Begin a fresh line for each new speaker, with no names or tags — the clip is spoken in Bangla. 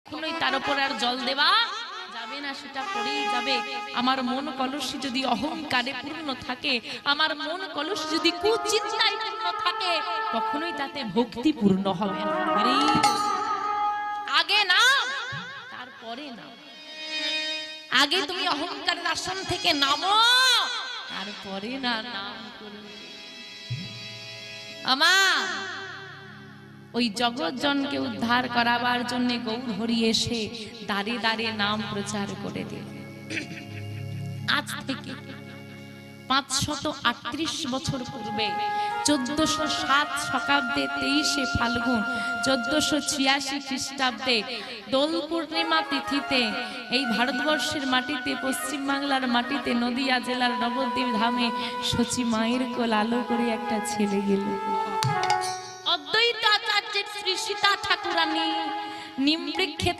কখনোই তার উপর আর জল দেওয়া যাবে না, সেটা পড়েই যাবে। আমার মন কলসি যদি অহংকারে পূর্ণ থাকে, আমার মন কলসি যদি কুচিন্তায় পূর্ণ থাকে, কখনোই তাতে ভক্তি পূর্ণ হবে না। আগে না, তারপরে না। আগে তুমি অহংকারের আসন থেকে নামো, তারপরে না নাম করবে। আমার ওই জগৎজনকে উদ্ধার করাবার জন্য গৌর হরি এসে দাঁড়ে দাঁড়ে নাম প্রচার করে দিল। আজ থেকে 538 বছর পূর্বে 1407 শকাব্দে 23শে ফাল্গুন 1486 খ্রিস্টাব্দে দোল পূর্ণিমা তিথিতে এই ভারতবর্ষের মাটিতে, পশ্চিম বাংলার মাটিতে, নদিয়া জেলার নবদ্বীপ ধামে সচি মায়ের কোল আলো করে একটা ছেলে গেল। অদ্বৈত আচার্যের শ্রী সীতা ঠাকুরানী নিম্বৃক্ষে